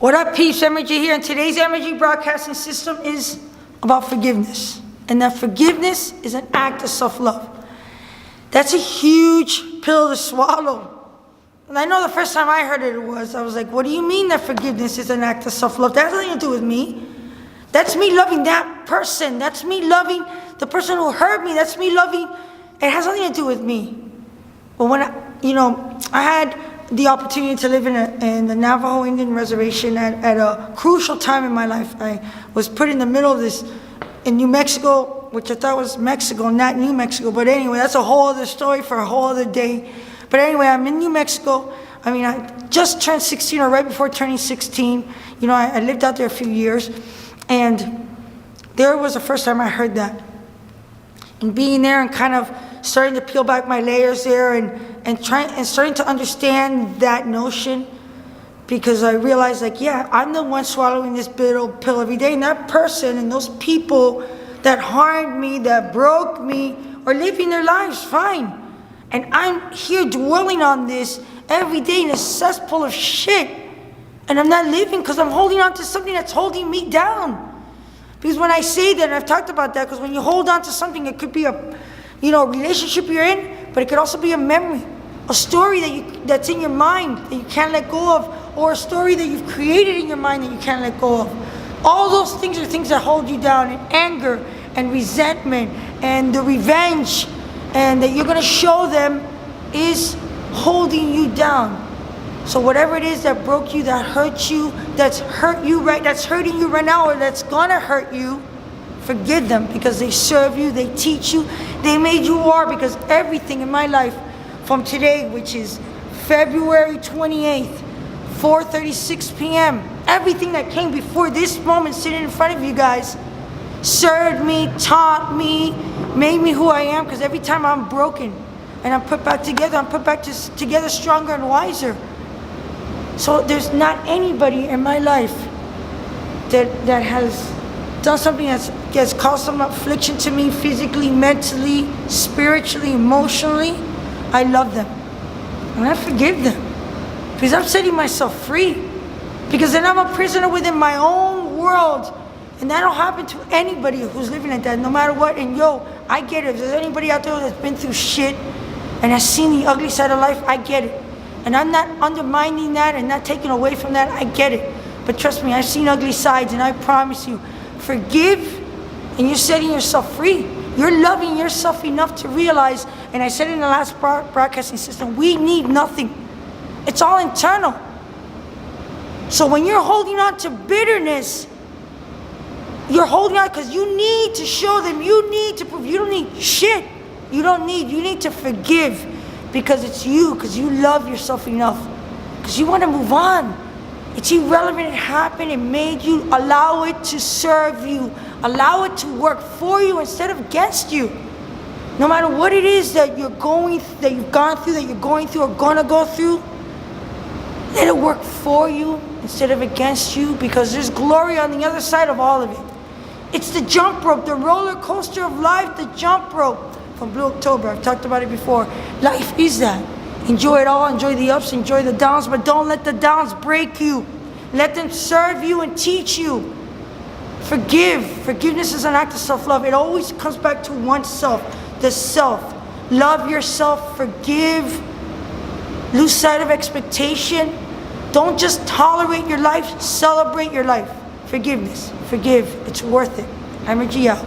What up, peeps? Ergy here, and today's Ergy broadcasting system is about forgiveness. And that forgiveness is an act of self-love. That's a huge pill to swallow. And I know the first time I heard it I was like, what do you mean that forgiveness is an act of self-love? That has nothing to do with me. That's me loving that person. That's me loving the person who hurt me. That's me loving, it has nothing to do with me. But when I had the opportunity to live in the Navajo Indian reservation at a crucial time in my life. I was put in the middle of this in New Mexico, which I thought was Mexico, not New Mexico. But anyway, that's a whole other story for a whole other day. But anyway, I'm in New Mexico. I just turned 16, or right before turning 16. I lived out there a few years. And there was the first time I heard that. And being there and kind of starting to peel back my layers there and starting to understand that notion, because I realized, I'm the one swallowing this pill every day, and that person and those people that harmed me, that broke me, are living their lives fine. And I'm here dwelling on this every day in a cesspool of shit. And I'm not living because I'm holding on to something that's holding me down. Because when I say that, and I've talked about that, because when you hold on to something, it could be a relationship you're in, but it could also be a memory, a story that's in your mind that you can't let go of, or a story that you've created in your mind that you can't let go of. All those things are things that hold you down, and anger and resentment and the revenge and that you're going to show them is holding you down. So whatever it is that broke you, that hurt you, that's hurting you right now, or that's going to hurt you, forgive them, because they serve you, they teach you, they made you who you are. Because everything in my life from today, which is February 28th, 4:36 p.m., everything that came before this moment sitting in front of you guys served me, taught me, made me who I am. Because every time I'm broken and I'm put back together, I'm put back together stronger and wiser. So there's not anybody in my life that has done something that's caused some affliction to me, physically, mentally, spiritually, emotionally. I love them. And I forgive them. Because I'm setting myself free. Because then I'm a prisoner within my own world. And that'll happen to anybody who's living like that, no matter what. And I get it. If there's anybody out there that's been through shit and has seen the ugly side of life, I get it. And I'm not undermining that and not taking away from that. I get it. But trust me, I've seen ugly sides, and I promise you, forgive, and you're setting yourself free. You're loving yourself enough to realize, and I said in the last broadcasting system, we need nothing. It's all internal. So when you're holding on to bitterness, you're holding on because you need to show them, you need to prove, you don't need shit. You need to forgive, because it's you, because you love yourself enough, because you want to move on. It's irrelevant. It happened. It made you. Allow it to serve you. Allow it to work for you instead of against you. No matter what it is that you've gone through, that you're going through, or gonna go through, let it work for you instead of against you, because there's glory on the other side of all of it. It's the jump rope, the roller coaster of life, the jump rope from Blue October. I've talked about it before. Life is that. Enjoy it all, enjoy the ups, enjoy the downs, but don't let the downs break you. Let them serve you and teach you. Forgive. Forgiveness is an act of self-love. It always comes back to oneself, the self. Love yourself, forgive, lose sight of expectation. Don't just tolerate your life, celebrate your life. Forgiveness, forgive, it's worth it. Ergy out.